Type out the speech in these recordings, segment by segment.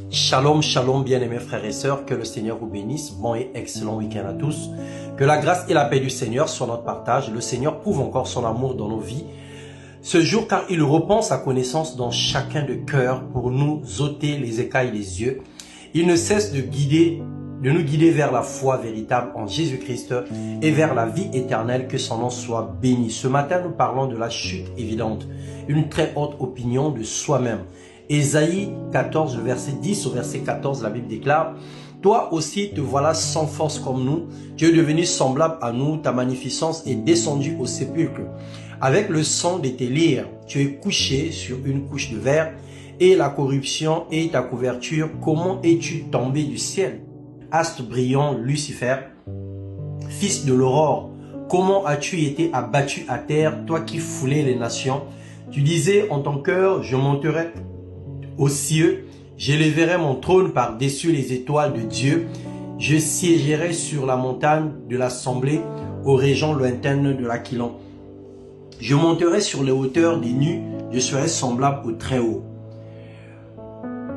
Shalom, shalom, bien-aimés frères et sœurs, que le Seigneur vous bénisse. Bon et excellent week-end à tous. Que la grâce et la paix du Seigneur soient notre partage. Le Seigneur prouve encore son amour dans nos vies ce jour, car il reprend sa connaissance dans chacun de cœur pour nous ôter les écailles des yeux. Il ne cesse de nous guider vers la foi véritable en Jésus-Christ et vers la vie éternelle. Que son nom soit béni. Ce matin, nous parlons de la chute évidente, une très haute opinion de soi-même. Ésaïe 14, verset 10 au verset 14, la Bible déclare: toi aussi te voilà sans force comme nous, tu es devenu semblable à nous, ta magnificence est descendue au sépulcre. Avec le sang de tes lyres, tu es couché sur une couche de verre, et la corruption est ta couverture. Comment es-tu tombé du ciel, astre brillant Lucifer, fils de l'aurore? Comment as-tu été abattu à terre, toi qui foulais les nations? Tu disais en ton cœur: je monterai aux cieux, j'élèverai mon trône par-dessus les étoiles de Dieu. Je siégerai sur la montagne de l'assemblée, aux régions lointaines de l'Aquilon. Je monterai sur les hauteurs des nues, je serai semblable au Très-Haut.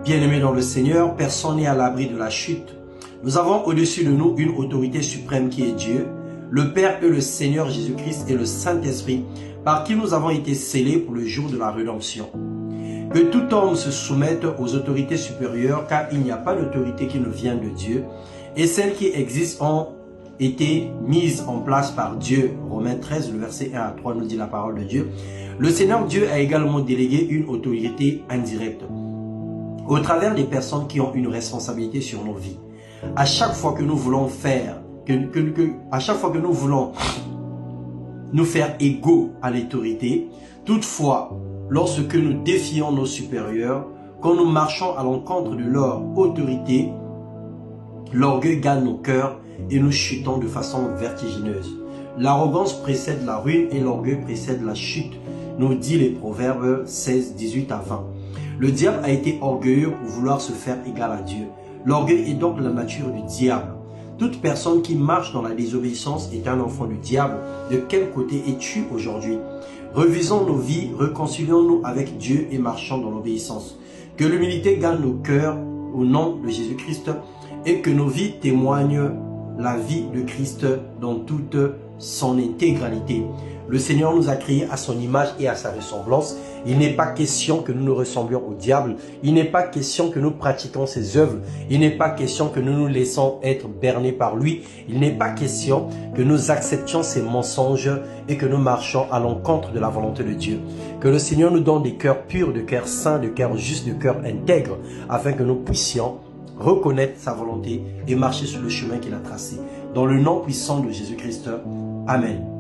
Bien-aimés dans le Seigneur, personne n'est à l'abri de la chute. Nous avons au-dessus de nous une autorité suprême qui est Dieu, le Père et le Seigneur Jésus-Christ et le Saint-Esprit, par qui nous avons été scellés pour le jour de la rédemption. Que tout homme se soumette aux autorités supérieures, car il n'y a pas d'autorité qui ne vient de Dieu, et celles qui existent ont été mises en place par Dieu. Romains 13, le verset 1 à 3 nous dit la parole de Dieu. Le Seigneur Dieu a également délégué une autorité indirecte au travers des personnes qui ont une responsabilité sur nos vies. À chaque fois que nous voulons à chaque fois que nous voulons nous faire égaux à l'autorité, toutefois, lorsque nous défions nos supérieurs, quand nous marchons à l'encontre de leur autorité, l'orgueil gagne nos cœurs et nous chutons de façon vertigineuse. L'arrogance précède la ruine et l'orgueil précède la chute, nous dit les Proverbes 16, 18 à 20. Le diable a été orgueilleux pour vouloir se faire égal à Dieu. L'orgueil est donc la nature du diable. Toute personne qui marche dans la désobéissance est un enfant du diable. De quel côté es-tu aujourd'hui? Revisons nos vies, réconcilions-nous avec Dieu et marchons dans l'obéissance. Que l'humilité gagne nos cœurs au nom de Jésus-Christ et que nos vies témoignent la vie de Christ dans toute son intégralité. Le Seigneur nous a créés à son image et à sa ressemblance. Il n'est pas question que nous nous ressemblions au diable. Il n'est pas question que nous pratiquions ses œuvres. Il n'est pas question que nous nous laissons être bernés par lui. Il n'est pas question que nous acceptions ses mensonges et que nous marchions à l'encontre de la volonté de Dieu. Que le Seigneur nous donne des cœurs purs, de cœurs saints, de cœurs justes, de cœurs intègres, afin que nous puissions reconnaître sa volonté et marcher sur le chemin qu'il a tracé. Dans le nom puissant de Jésus-Christ. Amen.